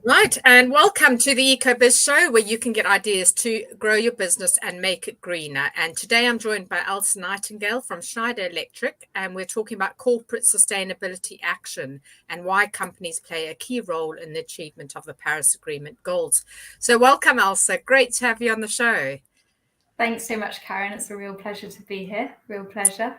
Right, and welcome to the EcoBiz Show, where you can get ideas to grow your business and make it greener. And today I'm joined by Elsa Nightingale from Schneider Electric, and we're talking about corporate sustainability action and why companies play a key role in the achievement of the Paris Agreement goals. So welcome, Elsa. Great to have you on the show. Thanks so much, Karen. It's a real pleasure to be here. Real pleasure.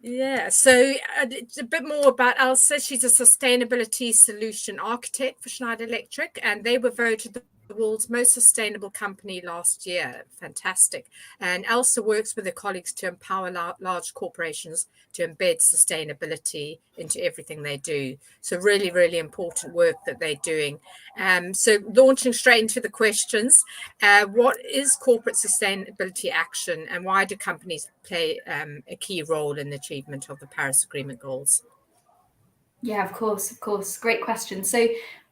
Yeah, so a bit more about Elsa. She's a sustainability solution architect for Schneider Electric, and they were voted the world's most sustainable company last year. Fantastic. And Elsa works with her colleagues to empower large corporations to embed sustainability into everything they do. So really, really important work that they're doing. So launching straight into the questions, what is corporate sustainability action and why do companies play a key role in the achievement of the Paris Agreement goals? Yeah, of course. Great question. So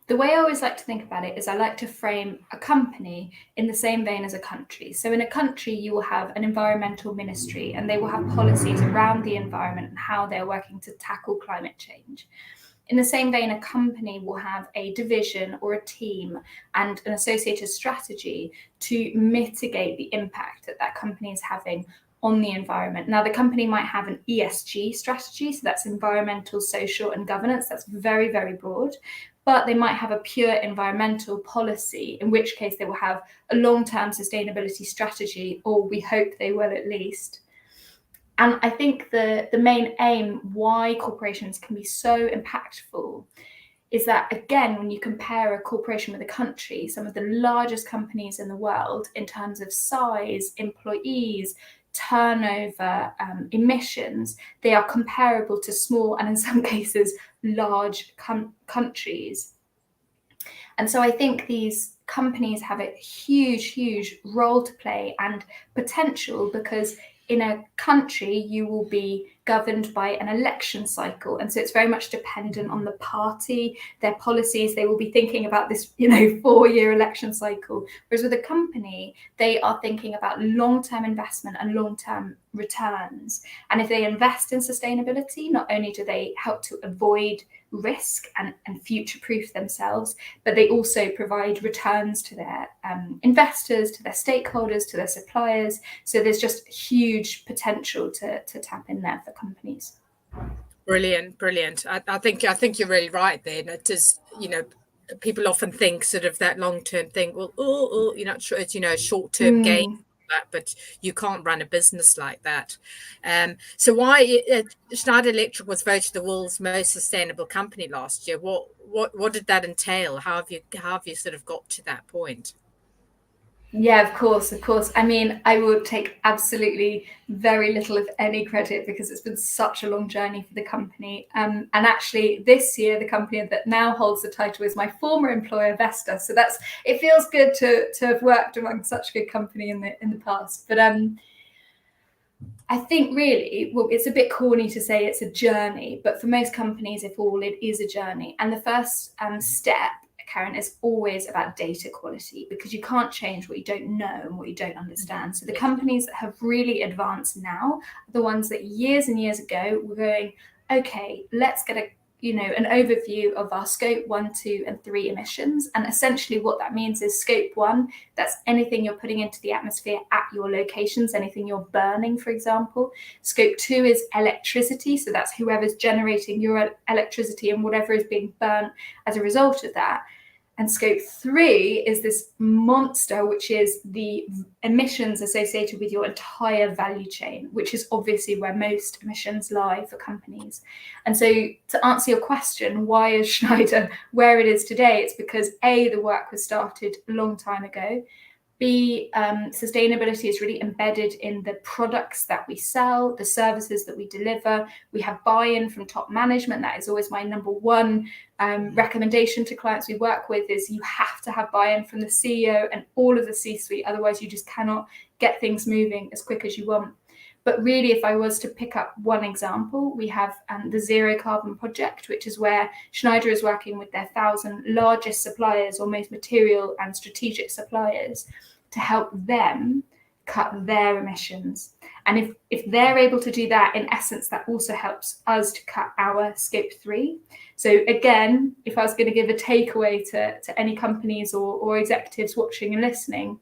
the way I always like to think about it is I like to frame a company in the same vein as a country. So in a country, you will have an environmental ministry and they will have policies around the environment and how they're working to tackle climate change. In the same vein, a company will have a division or a team and an associated strategy to mitigate the impact that that company is having on the environment. Now, the company might have an ESG strategy, so that's environmental, social, and governance. That's very, very broad. But they might have a pure environmental policy, in which case they will have a long-term sustainability strategy, or we hope they will at least. And I think the main aim why corporations can be so impactful is that, again, when you compare a corporation with a country, some of the largest companies in the world in terms of size, employees, turnover, emissions, they are comparable to small and in some cases large countries. And so I think these companies have a huge role to play and potential, because in a country you will be governed by an election cycle, and so it's very much dependent on the party, their policies. They will be thinking about this 4-year election cycle, whereas with a company they are thinking about long-term investment and long-term returns. And if they invest in sustainability, not only do they help to avoid risk and future-proof themselves, but they also provide returns to their investors, to their stakeholders, to their suppliers. So there's just huge potential to tap in there for companies. Brilliant. I think you're really right there. And it is, people often think sort of that long-term thing. Well, it's short-term gain. But you can't run a business like that. So why Schneider Electric was voted the world's most sustainable company last year? What did that entail? How have you sort of got to that point? Yeah, of course. I mean, I will take absolutely very little of any credit because it's been such a long journey for the company. And actually, this year, the company that now holds the title is my former employer, Vestas. So it feels good to have worked among such a good company in the past. But I think really, well, it's a bit corny to say it's a journey, but for most companies, if all, it is a journey. And the first step, Karen, is always about data quality, because you can't change what you don't know and what you don't understand. So the companies that have really advanced now are the ones that years and years ago were going, okay, let's get an overview of our scope 1, 2, and 3 emissions. And essentially what that means is scope 1, that's anything you're putting into the atmosphere at your locations, anything you're burning, for example. Scope 2 is electricity, so that's whoever's generating your electricity and whatever is being burnt as a result of that. And scope 3 is this monster, which is the emissions associated with your entire value chain, which is obviously where most emissions lie for companies. And so to answer your question, why is Schneider where it is today? It's because A, the work was started a long time ago. B, sustainability is really embedded in the products that we sell, the services that we deliver. We have buy-in from top management. That is always my number one recommendation to clients we work with, is you have to have buy-in from the CEO and all of the C-suite. Otherwise, you just cannot get things moving as quick as you want. But really, if I was to pick up one example, we have the Zero Carbon Project, which is where Schneider is working with their 1,000 largest suppliers, or most material and strategic suppliers, to help them cut their emissions. And if they're able to do that, in essence, that also helps us to cut our scope 3. So again, if I was going to give a takeaway to any companies or executives watching and listening,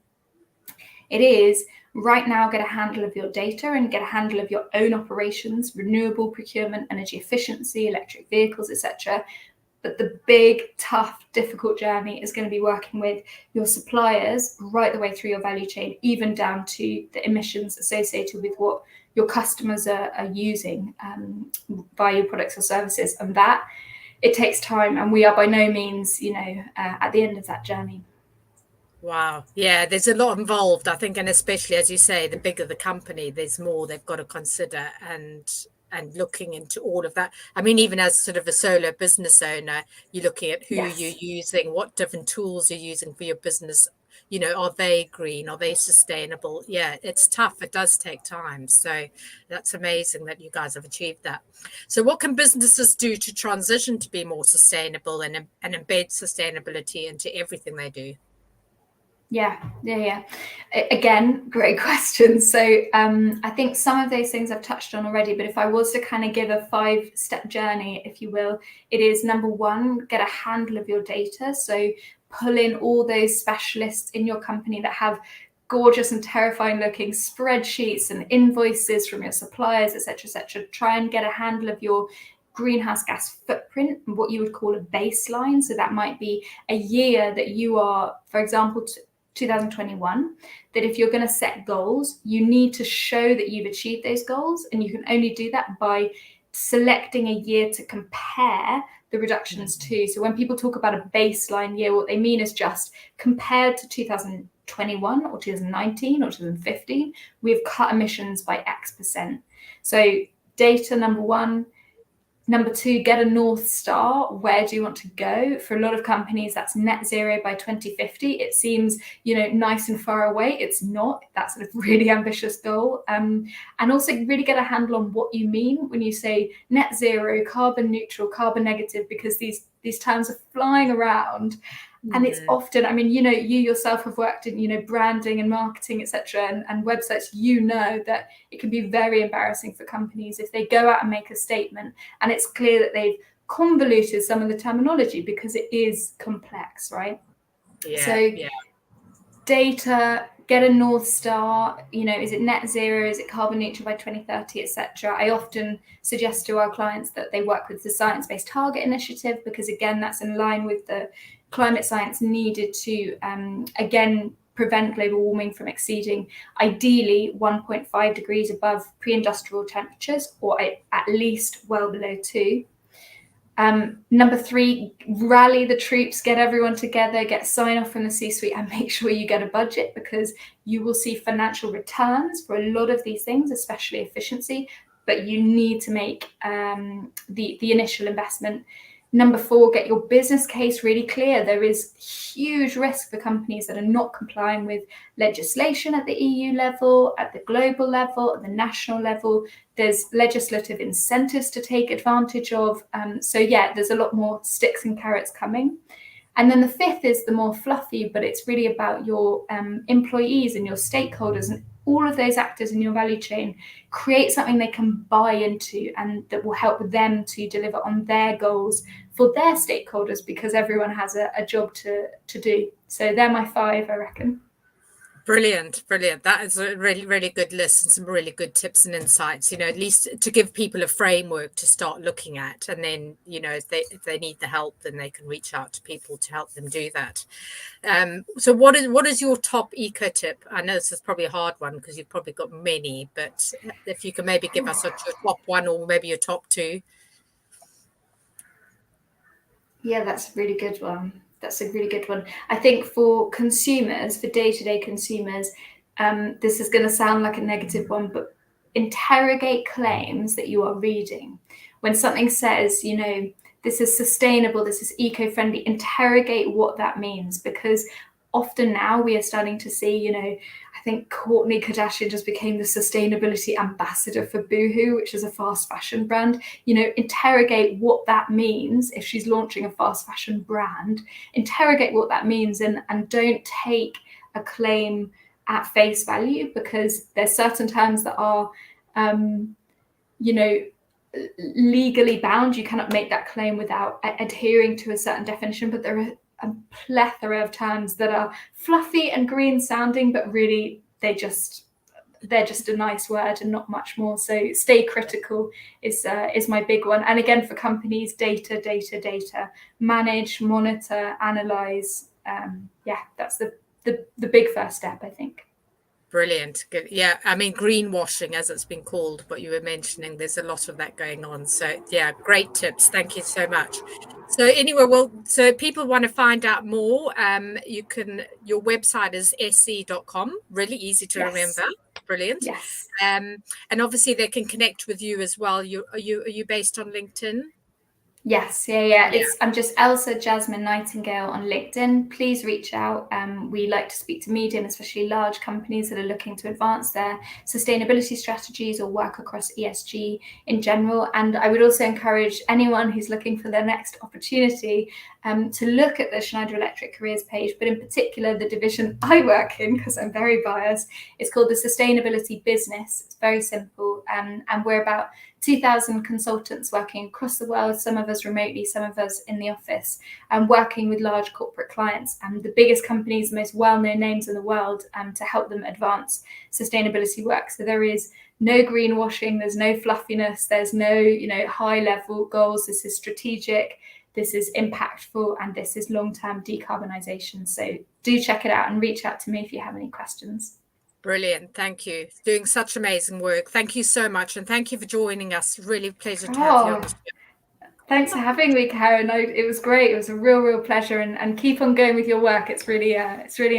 it is right now get a handle of your data and get a handle of your own operations, renewable procurement, energy efficiency, electric vehicles, etc. But the big, tough, difficult journey is going to be working with your suppliers right the way through your value chain, even down to the emissions associated with what your customers are using via your products or services. And that, it takes time, and we are by no means, at the end of that journey. Wow. Yeah, there's a lot involved, I think, and especially as you say, the bigger the company, there's more they've got to consider and looking into all of that. I mean, even as sort of a solo business owner, you're looking at who Yes. you're using, what different tools you're using for your business. Are they green? Are they sustainable? Yeah, it's tough. It does take time. So that's amazing that you guys have achieved that. So what can businesses do to transition to be more sustainable and embed sustainability into everything they do? Yeah. Again, great question. So I think some of those things I've touched on already, but if I was to kind of give a 5-step journey, if you will, it is number one, get a handle of your data. So pull in all those specialists in your company that have gorgeous and terrifying looking spreadsheets and invoices from your suppliers, etc. Try and get a handle of your greenhouse gas footprint, what you would call a baseline. So that might be a year that you are, for example, 2021, that if you're going to set goals, you need to show that you've achieved those goals. And you can only do that by selecting a year to compare the reductions to. So when people talk about a baseline year, what they mean is just compared to 2021 or 2019 or 2015, we've cut emissions by X%. So data, number one. Number two, get a North Star. Where do you want to go? For a lot of companies, that's net zero by 2050. It seems, nice and far away. It's not. That's a really ambitious goal. And also really get a handle on what you mean when you say net zero, carbon neutral, carbon negative, because these terms are flying around. And it's often, you yourself have worked in, branding and marketing, etc., and websites, that it can be very embarrassing for companies if they go out and make a statement and it's clear that they've convoluted some of the terminology because it is complex, right? Data, get a North Star, is it net zero, is it carbon neutral by 2030, etc. I often suggest to our clients that they work with the Science Based Target Initiative because, again, that's in line with the climate science needed to, again, prevent global warming from exceeding, ideally, 1.5 degrees above pre-industrial temperatures, or at least well below 2. Number three, rally the troops, get everyone together, get sign off from the C-suite, and make sure you get a budget, because you will see financial returns for a lot of these things, especially efficiency, but you need to make the initial investment. Number four, get your business case really clear. There is huge risk for companies that are not complying with legislation at the EU level, at the global level, at the national level. There's legislative incentives to take advantage of. There's a lot more sticks and carrots coming. And then the fifth is the more fluffy, but it's really about your employees and your stakeholders and all of those actors in your value chain. Create something they can buy into and that will help them to deliver on their goals for their stakeholders, because everyone has a job to do. So they're my 5, I reckon. Brilliant. That is a really, really good list and some really good tips and insights, at least to give people a framework to start looking at. And then, if they need the help, then they can reach out to people to help them do that. So what is your top eco tip? I know this is probably a hard one because you've probably got many, but if you can maybe give us your top one or maybe your top 2. Yeah, that's a really good one. I think for consumers, for day-to-day consumers, this is going to sound like a negative one, but interrogate claims that you are reading. When something says, this is sustainable, this is eco-friendly, interrogate what that means, because often now we are starting to see, I think Kourtney Kardashian just became the sustainability ambassador for Boohoo, which is a fast fashion brand. Interrogate what that means if she's launching a fast fashion brand. Interrogate what that means and don't take a claim at face value, because there's certain terms that are, legally bound. You cannot make that claim without adhering to a certain definition, but there are a plethora of terms that are fluffy and green sounding, but really they're just a nice word and not much more. So stay critical is my big one. And again, for companies, data, manage, monitor, analyze. That's the big first step, I think. Brilliant. Good. Yeah, I mean, greenwashing, as it's been called, but you were mentioning there's a lot of that going on. So yeah, great tips. Thank you so much. So anyway, well, so people want to find out more. Your website is se.com. Really easy to remember. Brilliant. Yes. And obviously they can connect with you as well. Are you based on LinkedIn? Yes, yeah. I'm just Elsa Jasmine Nightingale on LinkedIn. Please reach out. We like to speak to medium, especially large companies that are looking to advance their sustainability strategies or work across ESG in general. And I would also encourage anyone who's looking for their next opportunity to look at the Schneider Electric careers page, but in particular the division I work in, because I'm very biased. It's called the Sustainability Business. It's very simple, and we're about 2,000 consultants working across the world, some of us remotely, some of us in the office, and working with large corporate clients and the biggest companies, the most well-known names in the world, to help them advance sustainability work. So there is no greenwashing, there's no fluffiness, there's no high-level goals. This is strategic, this is impactful, and this is long-term decarbonisation. So do check it out and reach out to me if you have any questions. Brilliant. Thank you. Doing such amazing work. Thank you so much. And thank you for joining us. Really a pleasure to have you on the show. Thanks for having me, Karen. It was great. It was a real pleasure, and keep on going with your work. It's really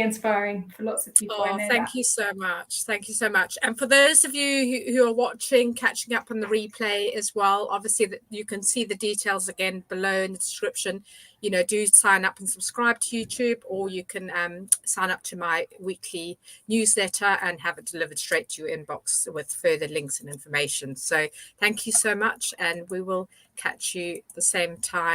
inspiring for lots of people. Oh, thank you so much. Thank you so much. And for those of you who are watching, catching up on the replay as well, obviously you can see the details again below in the description. Do sign up and subscribe to YouTube, or you can sign up to my weekly newsletter and have it delivered straight to your inbox with further links and information. So thank you so much, and we will catch you at the same time.